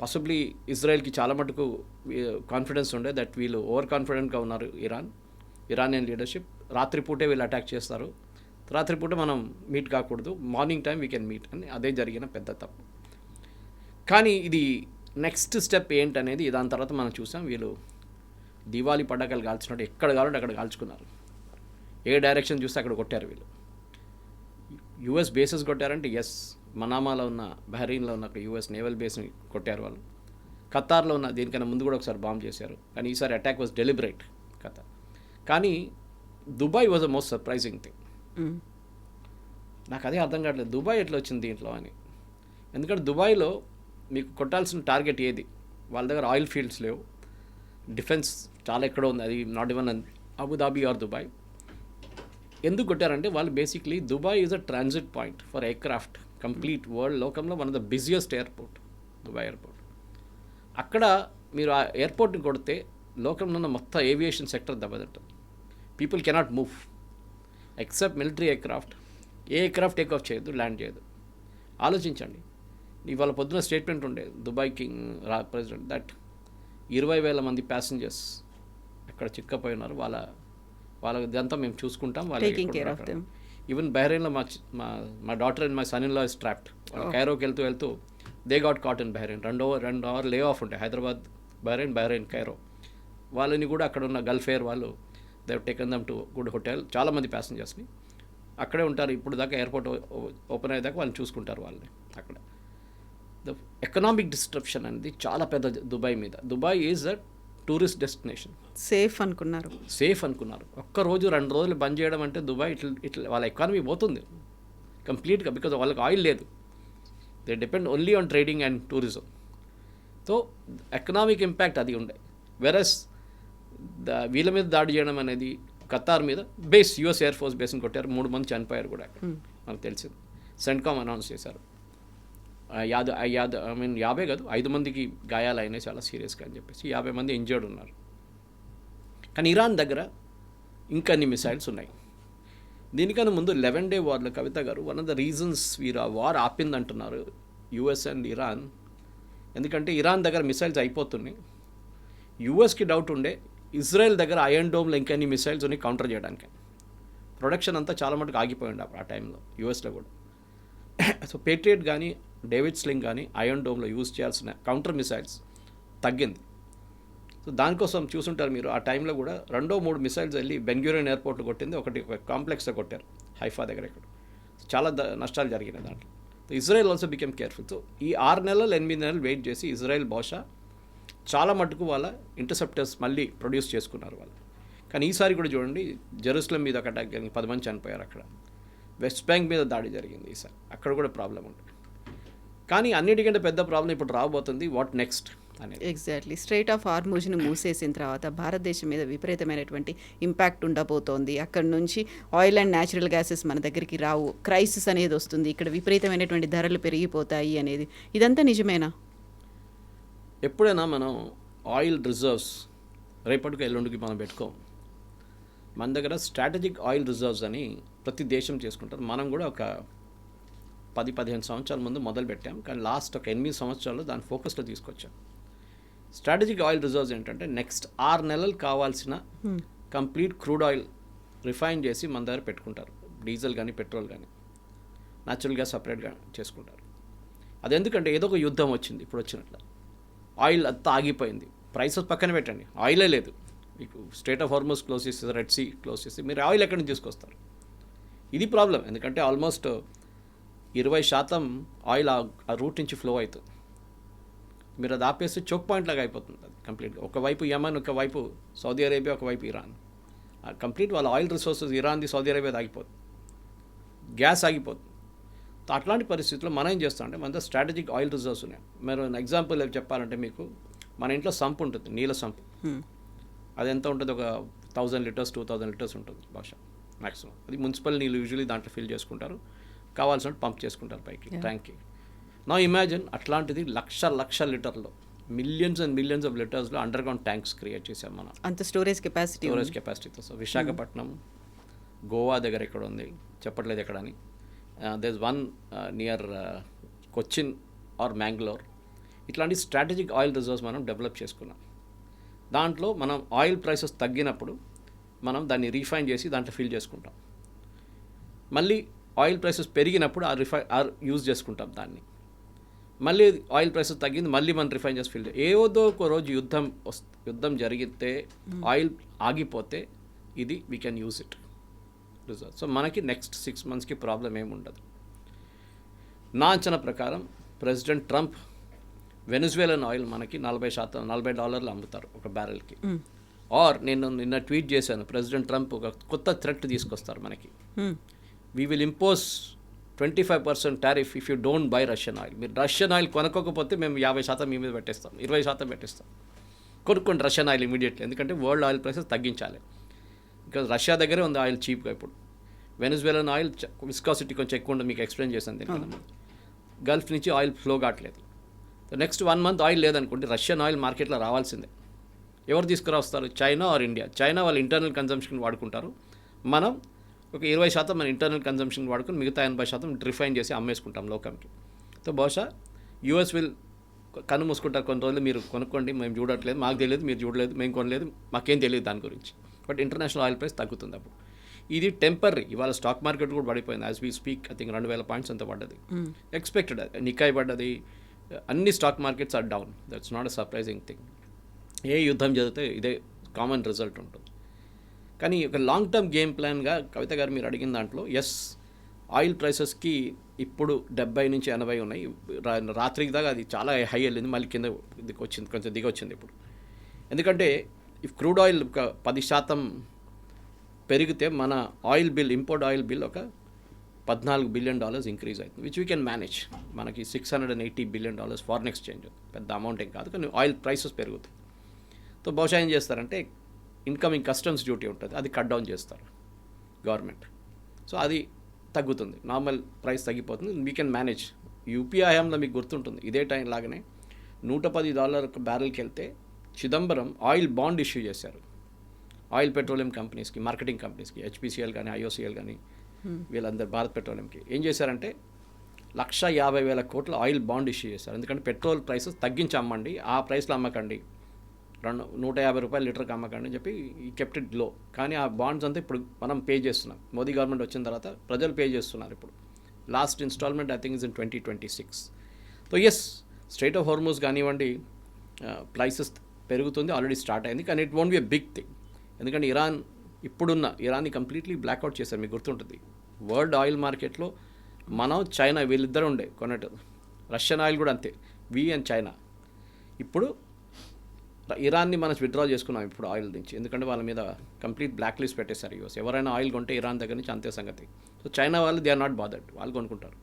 పాసిబ్లీ ఇజ్రాయెల్కి చాలా మటుకు కాన్ఫిడెన్స్ ఉండే దట్ వీళ్ళు ఓవర్ కాన్ఫిడెంట్గా ఉన్నారు ఇరానియన్ లీడర్షిప్. రాత్రిపూటే వీళ్ళు అటాక్ చేస్తారు, రాత్రిపూట మనం మీట్ కాకూడదు, morning time we can meet అని. అదే జరిగిన పెద్ద తప్పు. కానీ ఇది నెక్స్ట్ స్టెప్ ఏంటనేది దాని తర్వాత మనం చూసాం. వీళ్ళు దివాళీ పటాకాలు కాల్చినట్టు ఎక్కడ కావాలంటే అక్కడ కాల్చుకున్నారు. ఏ డైరెక్షన్ చూస్తే అక్కడ కొట్టారు వీళ్ళు. యుఎస్ బేసెస్ కొట్టారంటే ఎస్, మనామాలో ఉన్న బహ్రెయిన్లో ఉన్న యుఎస్ నేవల్ బేస్ని కొట్టారు వాళ్ళు. ఖతార్లో ఉన్న దీనికన్నా ముందు కూడా ఒకసారి బాంబ్ చేశారు, కానీ ఈసారి అటాక్ వాజ్ డెలిబరేట్ ఖతార్. కానీ Dubai was the most surprising thing. నాకు అదే అర్థం కావట్లేదు, దుబాయ్ ఎట్లా వచ్చింది దీంట్లో అని. ఎందుకంటే దుబాయ్లో మీకు కొట్టాల్సిన టార్గెట్ ఏది? వాళ్ళ దగ్గర ఆయిల్ ఫీల్డ్స్ లేవు, డిఫెన్స్ చాలా ఎక్కడో ఉంది, అది not even Abu Dhabi or Dubai. ఎందుకు కొట్టారంటే వాళ్ళు basically Dubai is a transit point for aircraft. Complete world లోకంలో one of the busiest airport Dubai airport. అక్కడ మీరు ఆ ఎయిర్పోర్ట్ని కొడితే లోకంలో ఉన్న మొత్తం ఏవియేషన్ సెక్టర్ దెబ్బతింటుంది. People cannot move except military aircraft. ఏ ఎయిర్క్రాఫ్ట్ టేక్ ఆఫ్ చేయదు, ల్యాండ్ చేయదు. ఆలోచించండి, ఇవాళ పొద్దున స్టేట్మెంట్ ఉండే దుబాయ్ కింగ్ ప్రెసిడెంట్ దట్ 20,000 మంది ప్యాసింజర్స్ అక్కడ చిక్కపోయి ఉన్నారు, వాళ్ళ వాళ్ళకి ఇదంతా మేము చూసుకుంటాం. Taking care of them. Even బహ్రెయిన్లో మా daughter and my son in law is trapped. కైరోకి వెళ్తూ they got caught in Bahrain. 2 hour lay off ఉంటాయి, హైదరాబాద్ బహ్రెయిన్ కైరో. వాళ్ళని కూడా అక్కడ ఉన్న గల్ఫ్ ఎయిర్ వాళ్ళు they taken them to good hotel. చాలామంది ప్యాసింజర్స్ని అక్కడే ఉంటారు ఇప్పుడు దాకా, ఎయిర్పోర్ట్ ఓపెన్ అయ్యేదాకా వాళ్ళని చూసుకుంటారు వాళ్ళని అక్కడ. ద ఎకనామిక్ డిస్ట్రప్షన్ అనేది చాలా పెద్ద దుబాయ్ మీద. Dubai is a tourist destination. Safe అనుకున్నారు. ఒక్క రోజు 2 రోజులు బంద్ చేయడం అంటే దుబాయ్ ఇట్లా వాళ్ళ ఎకానమీ పోతుంది కంప్లీట్గా. బికాజ్ వాళ్ళకి ఆయిల్ లేదు, they depend only on trading and tourism. So economic impact అది ఉండే. వెరస్ వీళ్ళ మీద దాడి చేయడం అనేది ఖతార్ మీద బేస్, యుఎస్ ఎయిర్ ఫోర్స్ బేస్ని కొట్టారు, 3 మంది చనిపోయారు కూడా అక్కడ. మనకు తెలిసింది. సెంట్కామ్ అనౌన్స్ చేశారు 50 కాదు 5 మందికి గాయాలు అయినాయి చాలా సీరియస్గా అని చెప్పేసి, 50 మంది ఇంజర్డ్ ఉన్నారు. కానీ ఇరాన్ దగ్గర ఇంకన్ని మిసైల్స్ ఉన్నాయి. దీనికన్నా ముందు 11 డే వార్లో కవిత గారు one of the reasons war ఆపింది అంటున్నారు యుఎస్ అండ్ ఇరాన్. ఎందుకంటే ఇరాన్ దగ్గర మిసైల్స్ అయిపోతున్నాయి. యుఎస్కి డౌట్ ఉండే ఇజ్రాయెల్ దగ్గర ఐరన్ డోమ్లో ఇంకన్ని మిసైల్స్ ఉన్నాయి కౌంటర్ చేయడానికి. ప్రొడక్షన్ అంతా చాలా మటుకు ఆగిపోయింది ఆ టైంలో యుఎస్లో కూడా. సో పేట్రియట్ కానీ డేవిడ్ స్లింగ్ కానీ ఐరన్ డోమ్లో యూజ్ చేయాల్సిన కౌంటర్ మిసైల్స్ తగ్గింది. సో దానికోసం చూసుంటారు మీరు, ఆ టైంలో కూడా 2-3 మిసైల్స్ వెళ్ళి బెంగూరియన్ ఎయిర్పోర్ట్లో కొట్టింది, ఒక కాంప్లెక్స్లో కొట్టారు హైఫా దగ్గర. ఇక్కడ చాలా నష్టాలు జరిగినాయి దాంట్లో. Israel also became careful. So ఈ 6 నెలలు 8 నెలలు వెయిట్ చేసి ఇజ్రాయెల్ బహుశా చాలా మటుకు వాళ్ళ ఇంటర్సెప్టర్స్ మళ్ళీ ప్రొడ్యూస్ చేసుకున్నారు వాళ్ళు. కానీ ఈసారి కూడా చూడండి, జెరూసలేం మీద ఒక అటాక్ జరిగింది, 10 మంది చనిపోయారు అక్కడ. వెస్ట్ బ్యాంక్ మీద దాడి జరిగింది ఈసారి, అక్కడ కూడా ప్రాబ్లం ఉంటుంది. కానీ అన్నిటికంటే పెద్ద ప్రాబ్లం ఇప్పుడు రాబోతుంది, వాట్ నెక్స్ట్ అనేది. ఎగ్జాక్ట్లీ. స్ట్రైట్ ఆఫ్ హార్మూజ్ని మూసేసిన తర్వాత భారతదేశం మీద విపరీతమైనటువంటి ఇంపాక్ట్ ఉండబోతోంది. అక్కడ నుంచి ఆయిల్ అండ్ న్యాచురల్ గ్యాసెస్ మన దగ్గరికి రావు, క్రైసిస్ అనేది వస్తుంది, ఇక్కడ విపరీతమైనటువంటి ధరలు పెరిగిపోతాయి అనేది, ఇదంతా నిజమేనా? ఎప్పుడైనా మనం ఆయిల్ రిజర్వ్స్ రేపటికి ఎల్లుండికి మనం పెట్టుకోం. మన దగ్గర స్ట్రాటజిక్ ఆయిల్ రిజర్వ్స్ అని ప్రతి దేశం చేసుకుంటారు. మనం కూడా ఒక 10-15 సంవత్సరాల ముందు మొదలు పెట్టాం, కానీ లాస్ట్ ఒక 8 సంవత్సరాలు దాని ఫోకస్లో తీసుకొచ్చాం. స్ట్రాటజిక్ ఆయిల్ రిజర్వ్స్ ఏంటంటే నెక్స్ట్ 6 నెలలు కావాల్సిన కంప్లీట్ క్రూడ్ ఆయిల్ రిఫైన్ చేసి మన దగ్గర పెట్టుకుంటారు. డీజిల్ కానీ పెట్రోల్ కానీ న్యాచురల్ గ్యాస్ సపరేట్గా చేసుకుంటారు. అది ఎందుకంటే ఏదో ఒక యుద్ధం వచ్చింది ఇప్పుడు వచ్చినట్లు, ఆయిల్ అంతా ఆగిపోయింది, ప్రైసెస్ పక్కన పెట్టండి, ఆయిలే లేదు మీకు. స్ట్రైట్ ఆఫ్ హార్మూజ్ క్లోజ్ చేసి, రెడ్ సీ క్లోజ్ చేసి మీరు ఆయిల్ ఎక్కడి నుంచి తీసుకొస్తారు? ఇది ప్రాబ్లం. ఎందుకంటే ఆల్మోస్ట్ 20% ఆయిల్ ఆ రూట్ నుంచి ఫ్లో అవుతుంది. మీరు అది ఆపేస్తే చోక్ పాయింట్ లాగా అయిపోతుంది అది కంప్లీట్గా. ఒకవైపు యమన్, ఒకవైపు సౌదీ అరేబియా, ఒకవైపు ఇరాన్. కంప్లీట్ వాళ్ళ ఆయిల్ రిసోర్సెస్ ఇరాన్ది, సౌదీ అరేబియాది ఆగిపోతుంది, గ్యాస్ ఆగిపోతుంది. అట్లాంటి పరిస్థితుల్లో మనం ఏం చేస్తామంటే మన స్ట్రాటజిక్ ఆయిల్ రిజర్వ్స్ ఉన్నాయి. మీరు ఎగ్జాంపుల్ చెప్పాలంటే మీకు మన ఇంట్లో సంప్ ఉంటుంది, నీళ్ళ సంప్. అది ఎంత ఉంటుంది, ఒక 1000 లీటర్స్ 2000 లీటర్స్ ఉంటుంది బహుశా మ్యాక్సిమం. అది మున్సిపల్ నీళ్ళు యూజువలీ దాంట్లో ఫిల్ చేసుకుంటారు, కావాల్సినట్టు పంప్ చేసుకుంటారు పైకి ట్యాంక్కి. నా ఇమాజిన్ అట్లాంటిది లక్ష లీటర్లో, మిలియన్స్ అండ్ మిలియన్స్ ఆఫ్ లీటర్స్లో అండర్ గ్రౌండ్ ట్యాంక్స్ క్రియేట్ చేసాం మనం. అంత స్టోరేజ్ కెపాసిటీతో. సో విశాఖపట్నం, గోవా దగ్గర ఎక్కడ ఉంది చెప్పట్లేదు ఎక్కడని, there is one near Cochin or Mangalore. ఇట్లాంటి స్ట్రాటజిక్ ఆయిల్ రిజర్వ్స్ మనం డెవలప్ చేసుకున్నాం. దాంట్లో మనం ఆయిల్ ప్రైసెస్ తగ్గినప్పుడు మనం దాన్ని రీఫైన్ చేసి దాంట్లో ఫిల్ చేసుకుంటాం. మళ్ళీ ఆయిల్ ప్రైసెస్ పెరిగినప్పుడు ఆ యూజ్ చేసుకుంటాం దాన్ని. మళ్ళీ ఆయిల్ ప్రైసెస్ తగ్గింది, మళ్ళీ మనం రిఫైన్ చేసి ఫిల్ చేస్తాం. ఏదో ఒక రోజు యుద్ధం జరిగితే, ఆయిల్ ఆగిపోతే ఇది we can use it reserve. So మనకి నెక్స్ట్ 6 monthsకి ప్రాబ్లం ఏమి ఉండదు. నా అంచనా ప్రకారం ప్రెసిడెంట్ ట్రంప్ వెనిజువేలన్ ఆయిల్ మనకి $40 అమ్ముతారు ఒక బ్యారెల్కి. ఆర్ నేను నిన్న ట్వీట్ చేశాను, ప్రెసిడెంట్ ట్రంప్ ఒక కొత్త థ్రెట్ తీసుకొస్తారు మనకి. We will impose 25% tariff if you don't by Russian oil. మీరు రష్యన్ ఆయిల్ కొనుక్కోకపోతే మేము 50% మీ మీద పెట్టేస్తాం, 20% పెట్టేస్తాం. కొనుక్కోండి రష్యన్ ఆయిల్ ఇమీడియట్లీ, ఎందుకంటే వరల్డ్ ఆయిల్ ప్రైసెస్ తగ్గించాలి. బికాజ్ రష్యా దగ్గరే ఉంది ఆయిల్ చీప్గా ఇప్పుడు. వెనిజువేలన్ ఆయిల్ విస్కాసిటీ కొంచెం ఎక్కువ ఉంటుంది, మీకు ఎక్స్ప్లెయిన్ చేశాను దీనికి. గల్ఫ్ నుంచి ఆయిల్ ఫ్లో కావట్లేదు. నెక్స్ట్ 1 month ఆయిల్ లేదనుకోండి, రష్యన్ ఆయిల్ మార్కెట్లో రావాల్సిందే. ఎవరు తీసుకురావస్తారు? China or India. చైనా వాళ్ళ ఇంటర్నల్ కన్జంప్షన్ వాడుకుంటారు, మనం ఒక 20% మన ఇంటర్నల్ కన్జంప్షన్ వాడుకుని మిగతా 80% రిఫైన్ చేసి అమ్మేసుకుంటాం లోకంకి. సో బహుశా యూఎస్ విల్ కన్ను మూసుకుంటారు కొన్ని రోజులు, మీరు కొనుక్కోండి, మేము చూడట్లేదు, మాకు తెలియదు, మీరు చూడలేదు, మేము కొనలేదు, మాకేం తెలియదు దాని గురించి. బట్ ఇంటర్నేషనల్ ఆయిల్ ప్రైస్ తగ్గుతుంది అప్పుడు. ఇది టెంపరీ. ఇవాళ స్టాక్ మార్కెట్ కూడా పడిపోయింది. As we speak I think 2,000 points అంత పడ్డది. ఎక్స్పెక్టెడ్. నికాయ్ పడ్డది. అన్ని stock markets are down. That's not a surprising thing. ఏ యుద్ధం జరిగితే ఇదే కామన్ రిజల్ట్ ఉంటుంది. కానీ ఒక లాంగ్ టర్మ్ గేమ్ ప్లాన్గా కవిత గారు మీరు అడిగిన దాంట్లో ఎస్, ఆయిల్ ప్రైసెస్కి ఇప్పుడు 70 నుంచి 80 ఉన్నాయి. రాత్రికి దాకా అది చాలా హై వెళ్ళింది, మళ్ళీ కింద వచ్చింది, కొంచెం దిగి వచ్చింది ఇప్పుడు. ఎందుకంటే ఇఫ్ క్రూడ్ ఆయిల్ ఒక 10% పెరిగితే మన oil bill, import oil bill ఒక $14 బిలియన్ ఇంక్రీజ్ అవుతుంది, విచ్ వీ కెన్ మేనేజ్. మనకి $680 బిలియన్ ఫారిన్ ఎక్స్చేంజ్, పెద్ద అమౌంట్ ఏం కాదు, కానీ ఆయిల్ ప్రైసెస్ పెరుగుతాయి. సో బహుశా ఏం చేస్తారంటే ఇన్కమింగ్ కస్టమ్స్ డ్యూటీ ఉంటుంది, అది కట్ డౌన్ చేస్తారు గవర్నమెంట్. సో అది తగ్గుతుంది, నార్మల్ ప్రైస్ తగ్గిపోతుంది, వీ కెన్ మేనేజ్. యూపీఏ హయాంలో మీకు గుర్తుంటుంది, ఇదే టైం లాగానే $110 బ్యారెల్కి వెళ్తే చిదంబరం ఆయిల్ బాండ్ ఇష్యూ చేశారు ఆయిల్ పెట్రోలియం కంపెనీస్కి, మార్కెటింగ్ కంపెనీస్కి, హెచ్పిసిఎల్ కానీ ఐఓసిఎల్ కానీ వీళ్ళందరూ భారత్ పెట్రోలియంకి. ఏం చేశారంటే 150,000 కోట్ల ఆయిల్ బాండ్ ఇష్యూ చేశారు. ఎందుకంటే పెట్రోల్ ప్రైసెస్ తగ్గించి అమ్మండి, ఆ ప్రైస్లో అమ్మకండి, $150 లీటర్కి అమ్మకండి అని చెప్పి ఈ కెప్ట్ ఇట్ లో. కానీ ఆ బాండ్స్ అంతా ఇప్పుడు మనం పే చేస్తున్నాం. మోదీ గవర్నమెంట్ వచ్చిన తర్వాత ప్రజలు పే చేస్తున్నారు ఇప్పుడు. Last instalment I think is in 2026. So yes, strait of Hormuz కానివ్వండి, ప్రైసెస్ పెరుగుతుంది, ఆల్రెడీ స్టార్ట్ అయింది. కానీ it won't be a big thing. ఎందుకంటే ఇరాన్ని కంప్లీట్లీ బ్లాక్అవుట్ చేశారు, మీకు గుర్తుంటుంది. వరల్డ్ ఆయిల్ మార్కెట్లో మనం, చైనా వీళ్ళిద్దరూ ఉండే కొన్నట్టు. రష్యన్ ఆయిల్ కూడా అంతే, వి అండ్ చైనా. ఇప్పుడు ఇరాన్ని మనం విత్డ్రా చేసుకున్నాం ఇప్పుడు ఆయిల్ నుంచి, ఎందుకంటే వాళ్ళ మీద కంప్లీట్ బ్లాక్ లిస్ట్ పెట్టేశారు యూఎస్. ఎవరైనా ఆయిల్ కొంటే ఇరాన్ దగ్గర నుంచి అంతే సంగతి. సో చైనా వాళ్ళు దే ఆర్ నాట్ బాదర్డ్, వాళ్ళు కొనుక్కుంటారు.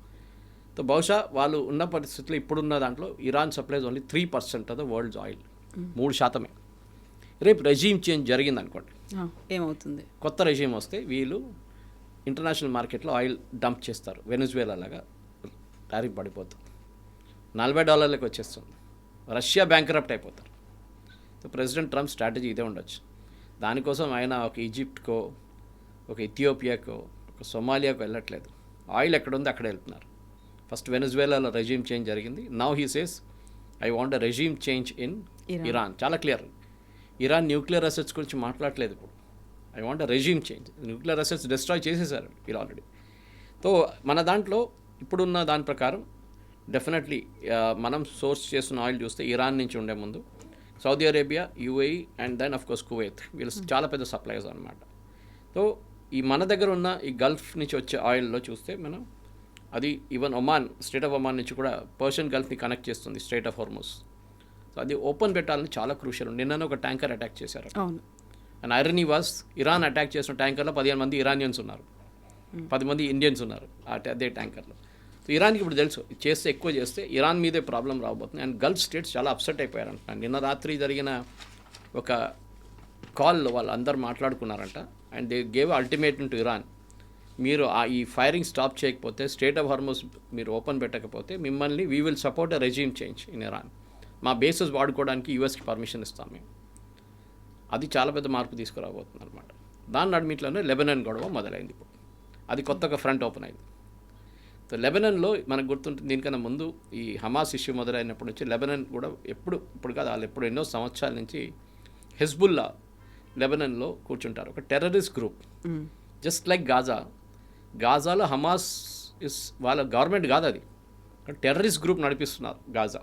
సో బహుశా వాళ్ళు ఉన్న పరిస్థితుల్లో ఇప్పుడున్న దాంట్లో Iran supplies only 3% of the world's oil, 3%. రేపు రెజీమ్ చేంజ్ జరిగింది అనుకోండి, ఏమవుతుంది? కొత్త రెజీమ్ వస్తే వీళ్ళు ఇంటర్నేషనల్ మార్కెట్లో ఆయిల్ డంప్ చేస్తారు. వెనిజువేలా లాగా టారిఫ్ పడిపోతుంది, $40 వచ్చేస్తుంది. రష్యా బ్యాంక్రప్ట్ అయిపోతారు. సో ప్రెసిడెంట్ ట్రంప్ స్ట్రాటజీ ఇదే ఉండొచ్చు. దానికోసం ఆయన ఒక ఈజిప్ట్కో, ఒక ఇథియోపియాకో, ఒక సొమాలియాకో వెళ్ళట్లేదు. ఆయిల్ ఎక్కడుందో అక్కడ వెళ్తున్నారు. ఫస్ట్ వెనిజువేలాలో రెజీమ్ చేంజ్ జరిగింది. Now he says I want a regime change in Iran. చాలా క్లియర్. ఇరాన్ న్యూక్లియర్ అసెట్స్ గురించి మాట్లాడలేదు ఇప్పుడు. I want a regime change. Nuclear assets destroy చేసేసారు వీళ్ళు ఆల్రెడీ. సో మన దాంట్లో ఇప్పుడున్న దాని ప్రకారం డెఫినెట్లీ మనం సోర్స్ చేస్తున్న ఆయిల్ చూస్తే ఇరాన్ నుంచి ఉండే ముందు Saudi Arabia, UAE and then of course Kuwait, వీళ్ళు చాలా పెద్ద సప్లైస్ అనమాట. సో ఈ మన దగ్గర ఉన్న ఈ గల్ఫ్ నుంచి వచ్చే ఆయిల్లో చూస్తే మనం అది even Oman, state of Oman నుంచి కూడా పర్షియన్ గల్ఫ్ని కనెక్ట్ చేస్తుంది స్ట్రైట్ ఆఫ్ హార్మోస్. సో అది ఓపెన్ పెట్టాలని చాలా క్రూషియల్. నిన్న ఒక ట్యాంకర్ అటాక్ చేశారు. And irony was, Iran attack చేసిన ట్యాంకర్లో 15 మంది ఇరానియన్స్ ఉన్నారు, 10 మంది ఇండియన్స్ ఉన్నారు అదే ట్యాంకర్లో. సో ఇరాన్కి ఇప్పుడు తెలుసు, చేస్తే ఎక్కువ చేస్తే ఇరాన్ మీదే ప్రాబ్లం రాబోతుంది. అండ్ గల్ఫ్ స్టేట్స్ చాలా అప్సెట్ అయిపోయారు అంటున్నాను. నిన్న రాత్రి జరిగిన ఒక కాల్లో వాళ్ళు అందరు మాట్లాడుకున్నారంట. And they gave ultimatum to Iran, మీరు ఈ ఫైరింగ్ స్టాప్ చేయకపోతే, స్టేట్ ఆఫ్ హార్మోస్ మీరు ఓపెన్ పెట్టకపోతే మిమ్మల్ని we will support a regime change in Iran. మా బేసెస్ వాడుకోవడానికి యూఎస్కి పర్మిషన్ ఇస్తాం మేము. అది చాలా పెద్ద మార్పు తీసుకురాబోతుంది అనమాట. దాని నడిమిట్లోనే లెబనాన్ గొడవ మొదలైంది ఇప్పుడు. అది కొత్తగా ఫ్రంట్ ఓపెన్ అయింది. సో లెబనాన్లో మనకు గుర్తుంటుంది, దీనికన్నా ముందు ఈ హమాస్ ఇష్యూ మొదలైనప్పటి నుంచి లెబనాన్ కూడా ఇప్పుడు కాదు, వాళ్ళు ఎప్పుడు ఎన్నో సంవత్సరాల నుంచి హెజ్బుల్లా లెబనాన్లో కూర్చుంటారు. ఒక టెర్రరిస్ట్ గ్రూప్, జస్ట్ లైక్ గాజాలో హమాస్ ఇస్ వాళ్ళ గవర్నమెంట్ కాదు, అది టెర్రరిస్ట్ గ్రూప్ నడిపిస్తున్నారు Gaza.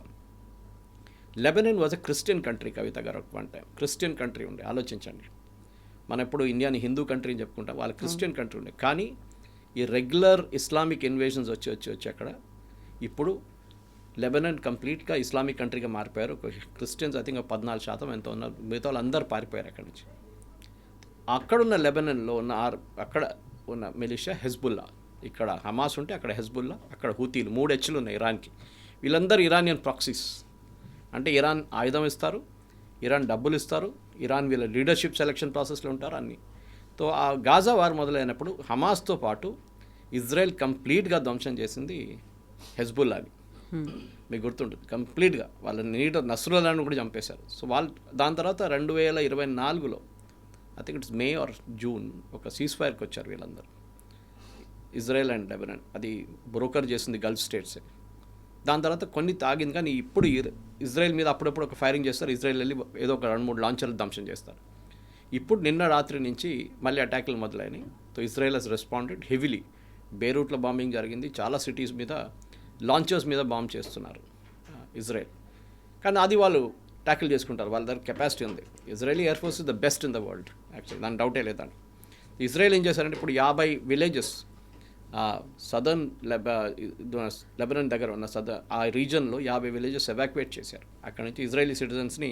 Lebanon was a Christian country, Kavitha గారు వన్ టైం క్రిస్టియన్ కంట్రీ ఉండే. ఆలోచించండి, మనం ఎప్పుడు ఇండియాని హిందూ కంట్రీ అని చెప్పుకుంటాం, వాళ్ళ క్రిస్టియన్ కంట్రీ ఉండే. కానీ ఈ రెగ్యులర్ ఇస్లామిక్ ఇన్వేషన్స్ వచ్చి అక్కడ ఇప్పుడు లెబనాన్ కంప్లీట్గా ఇస్లామిక్ కంట్రీగా మారిపోయారు. క్రిస్టియన్స్ ఐ థింక్ 14% ఎంతో ఉన్నారు, మిగతా వాళ్ళు అందరూ పారిపోయారు అక్కడి నుంచి. అక్కడున్న లెబనాన్లో ఉన్న అక్కడ ఉన్న మిలిషియా హెజ్బుల్లా, ఇక్కడ హమాస్ ఉంటే అక్కడ హెజ్బుల్లా, అక్కడ హూతీలు, 3 హెచ్లు ఉన్నాయి ఇరాన్కి. వీళ్ళందరూ ఇరానియన్ ప్రాక్సీస్. అంటే ఇరాన్ ఆయుధం ఇస్తారు, ఇరాన్ డబ్బులు ఇస్తారు, ఇరాన్ వీళ్ళ లీడర్షిప్ సెలక్షన్ ప్రాసెస్లో ఉంటారు అన్నీ. సో ఆ గాజా వార్ మొదలైనప్పుడు హమాస్తో పాటు ఇజ్రాయెల్ కంప్లీట్గా ధ్వంసం చేసింది హెజ్బుల్లాని. మీకు గుర్తుంటుంది, కంప్లీట్గా వాళ్ళ లీడర్ నస్రుల్లాని కూడా చంపేశారు. సో వాళ్ళు దాని తర్వాత 2024లో I think it's May or June ఒక సీజ్ ఫైర్కి వచ్చారు వీళ్ళందరూ, ఇజ్రాయెల్ అండ్ లెబనాన్. అది బ్రోకర్ చేసింది గల్ఫ్ స్టేట్సే. దాని తర్వాత కొన్ని తాగింది. కానీ ఇప్పుడు ఇజ్రాయెల్ మీద అప్పుడప్పుడు ఒక ఫైరింగ్ చేస్తారు, ఇజ్రాయెల్ వెళ్ళి ఏదో ఒక 2-3 లాంచర్లు ధ్వంసం చేస్తారు. ఇప్పుడు నిన్న రాత్రి నుంచి మళ్ళీ అటాక్లు మొదలైనవి. So Israel he's responded heavily. బేరూట్లో బాంబింగ్ జరిగింది, చాలా సిటీస్ మీద లాంచర్స్ మీద బాంబ్ చేస్తున్నారు ఇజ్రాయెల్. కానీ అది వాళ్ళు ట్యాకిల్ చేసుకుంటారు, వాళ్ళ దగ్గర కెపాసిటీ ఉంది. Israeli air force is the best in the world actually, దాని డౌటే లేదండి. ఇజ్రాయెల్ ఏం చేశారంటే ఇప్పుడు 50 విలేజెస్ సదర్న్ లెబనాన్ దగ్గర ఉన్న ఆ రీజన్లో 50 విలేజెస్ ఎవాక్యుయేట్ చేశారు. అక్కడ నుంచి ఇజ్రాయలీ సిటిజన్స్ని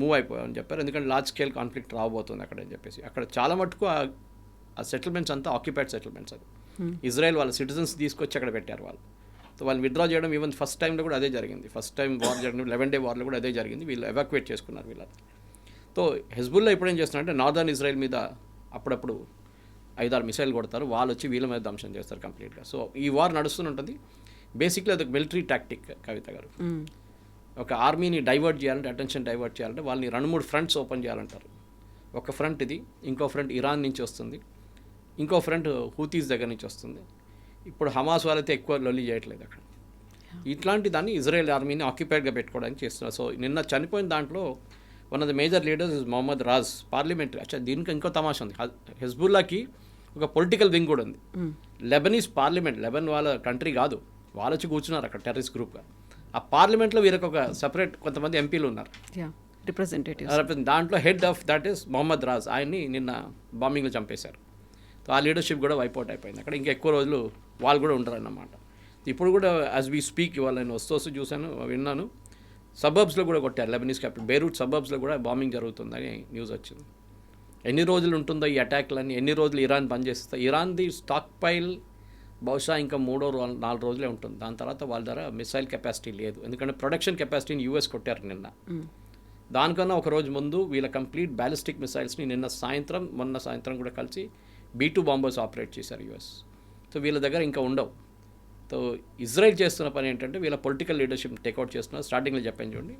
మూవ్ అయిపోయామని చెప్పారు, ఎందుకంటే లార్జ్ స్కేల్ కాన్ఫ్లిక్ట్ రాబోతుంది అక్కడ అని చెప్పేసి. అక్కడ చాలా మటుకు ఆ సెటిల్మెంట్స్ అంతా ఆక్యుపైడ్ సెటిల్మెంట్స్. అది ఇజ్రాయెల్ వాళ్ళ సిటిజన్స్ తీసుకొచ్చి అక్కడ పెట్టారు వాళ్ళు. సో వాళ్ళు విత్డ్రా చేయడం ఈవెన్ ఫస్ట్ టైంలో కూడా అదే జరిగింది. ఫస్ట్ టైం వార్ జరిగింది 11 Day వార్లో కూడా అదే జరిగింది. వీళ్ళు ఎవాక్యుయేట్ చేసుకున్నారు వీళ్ళని. సో హెజ్బుల్లా ఇప్పుడు ఏం చేస్తున్నారంటే నార్దర్న్ ఇజ్రాయెల్ మీద అప్పుడప్పుడు 5-6 మిసైల్ కొడతారు, వాళ్ళు వచ్చి వీళ్ళ మీద ధ్వంసం చేస్తారు కంప్లీట్గా. సో ఈ వార్ నడుస్తుంటుంది. బేసిక్లీ అది మిలిటరీ టాక్టిక్ కవిత గారు. ఒక ఆర్మీని డైవర్ట్ చేయాలంటే, అటెన్షన్ డైవర్ట్ చేయాలంటే వాళ్ళని 2-3 ఫ్రంట్స్ ఓపెన్ చేయాలంటారు. ఒక ఫ్రంట్ ఇది, ఇంకో ఫ్రంట్ ఇరాన్ నుంచి వస్తుంది, ఇంకో ఫ్రంట్ హూతీస్ దగ్గర నుంచి వస్తుంది. ఇప్పుడు హమాస్ వాళ్ళైతే ఎక్కువ లొల్లి చేయట్లేదు అక్కడ. ఇట్లాంటి దాన్ని ఇజ్రాయెల్ ఆర్మీని ఆక్యుపైడ్గా పెట్టుకోవడానికి చేస్తున్నారు. సో నిన్న చనిపోయిన దాంట్లో one of the major leaders is Mohammad Raj, parliament. దీనికి ఇంకో తమాషా ఉంది, హెజ్బుల్లాకి ఒక పొలిటికల్ వింగ్ కూడా ఉంది. లెబనీస్ పార్లమెంట్, లెబన్ వాళ్ళ కంట్రీ కాదు, వాళ్ళు వచ్చి కూర్చున్నారు అక్కడ టెర్రరిస్ట్ గ్రూప్గా. ఆ పార్లమెంట్లో వీరికి ఒక సపరేట్ కొంతమంది ఎంపీలు ఉన్నారు, రిప్రజెంటేటివ్. దాంట్లో head of that is Mohammad Raj. ఆయన్ని నిన్న బాంబింగ్లో చంపేశారు. సో ఆ లీడర్షిప్ కూడా వైపౌట్ అయిపోయింది అక్కడ. ఇంకా ఎక్కువ రోజులు వాళ్ళు కూడా ఉంటారన్నమాట. ఇప్పుడు కూడా యాజ్ వీ స్పీక్ ఇవాళ నేను వస్తూ చూశాను, విన్నాను, సబర్బ్స్లో కూడా కొట్టారు. లెబనీస్ క్యాపిటల్ బేరూట్ సబర్బ్స్లో కూడా బాంబింగ్ జరుగుతుందని న్యూస్ వచ్చింది. ఎన్ని రోజులు ఉంటుందో ఈ అటాక్లన్నీ, ఎన్ని రోజులు ఇరాన్ బంద్ చేస్తా. ఇరాన్ది స్టాక్ పైల్ బహుశా ఇంకా 3-4 రోజులే ఉంటుంది. దాని తర్వాత వాళ్ళ దగ్గర మిసైల్ కెపాసిటీ లేదు, ఎందుకంటే ప్రొడక్షన్ కెపాసిటీని యూఎస్ కొట్టారు నిన్న. దానికన్నా ఒక రోజు ముందు వీళ్ళ కంప్లీట్ బ్యాలిస్టిక్ మిసైల్స్ని మొన్న సాయంత్రం కూడా కలిసి B-2 బాంబర్స్ ఆపరేట్ చేశారు యూఎస్. సో వీళ్ళ దగ్గర ఇంకా ఉండవు. సో ఇజ్రాయెల్ చేస్తున్న పని ఏంటంటే వీళ్ళ పొలిటికల్ లీడర్షిప్ టేక్అవుట్ చేస్తున్నారు. స్టార్టింగ్లో చెప్పాను చూడండి,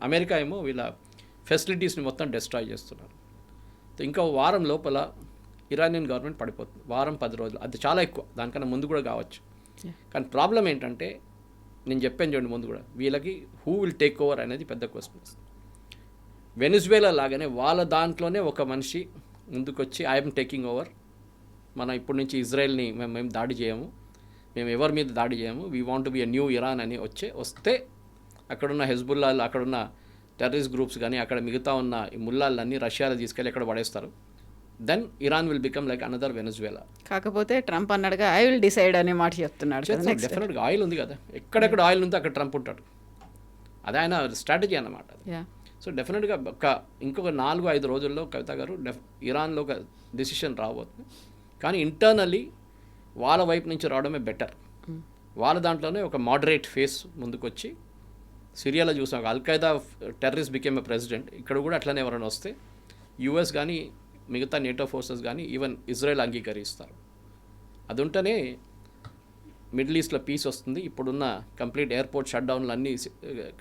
అమెరికా ఏమో వీళ్ళ ఫెసిలిటీస్ని మొత్తం డిస్ట్రాయ్ చేస్తున్నారు. సో ఇంకా వారం లోపల ఇరానియన్ గవర్నమెంట్ పడిపోతుంది, 10 రోజులు. అది చాలా ఎక్కువ, దానికన్నా ముందు కూడా కావచ్చు. కానీ ప్రాబ్లం ఏంటంటే నేను చెప్పాను చూడండి ముందు కూడా, వీళ్ళకి హూ విల్ టేక్ ఓవర్ అనేది పెద్ద క్వశ్చన్. వెనిజువేలా లాగానే వాళ్ళ దాంట్లోనే ఒక మనిషి ముందుకొచ్చి ఐఎమ్ టేకింగ్ ఓవర్, మనం ఇప్పటి నుంచి ఇజ్రాయెల్ని మేము దాడి చేయము, మేము ఎవరి మీద దాడి చేయము, we want be a new Iran అని వస్తే అక్కడున్న హెజ్బుల్లాలు, అక్కడున్న టెర్రరిస్ట్ గ్రూప్స్ కానీ అక్కడ మిగతా ఉన్న ఈ ముల్లాలన్నీ రష్యాలో తీసుకెళ్ళి ఎక్కడ పడేస్తారు. Then Iran will become like another Venezuela. కాకపోతే ట్రంప్ అన్నాడుగా ఐ విల్ డిసైడ్ అనే మాట చెప్తున్నాడు. డెఫినెట్గా ఆయిల్ ఉంది కదా, ఎక్కడెక్కడ ఆయిల్ ఉంటే అక్కడ ట్రంప్ ఉంటాడు. అదే ఆయన స్ట్రాటజీ అన్నమాట. సో డెఫినెట్గా ఇంకొక 4-5 రోజుల్లో కవిత గారు ఇరాన్లో ఒక డిసిషన్ రాబోతుంది. కానీ ఇంటర్నల్లీ వాళ్ళ వైపు నుంచి రావడమే బెటర్. వాళ్ళ దాంట్లోనే ఒక మోడరేట్ ఫేస్ ముందుకొచ్చి, సిరియాలో చూసాం Al-Qaeda terrorist became a president, ఇక్కడ కూడా అట్లనే ఎవరైనా వస్తే యూఎస్ కానీ మిగతా నేటో ఫోర్సెస్ కానీ ఈవెన్ ఇజ్రాయెల్ అంగీకరిస్తారు. అది ఉంటేనే మిడిల్ ఈస్ట్లో పీస్ వస్తుంది. ఇప్పుడున్న కంప్లీట్ ఎయిర్పోర్ట్ షట్ డౌన్లు అన్ని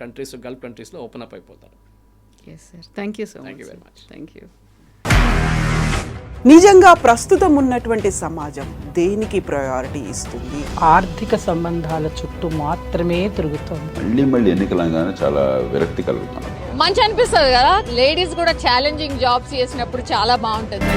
కంట్రీస్, గల్ఫ్ కంట్రీస్లో ఓపెన్ అప్ అయిపోతారు. Yes sir, thank you so much. Thank you very much. Thank you. నిజంగా ప్రస్తుతం ఉన్నటువంటి సమాజం దేనికి ప్రయారిటీ ఇస్తుంది? ఆర్థిక సంబంధాల చుట్టూ మాత్రమే తిరుగుతోంది. మళ్ళీ ఎన్నికలంగానే చాలా విరక్తి కలుగుతాం. మంచి అనిపిస్తుంది కదా, లేడీస్ కూడా ఛాలెంజింగ్ జాబ్స్ చేసినప్పుడు చాలా బాగుంటుంది.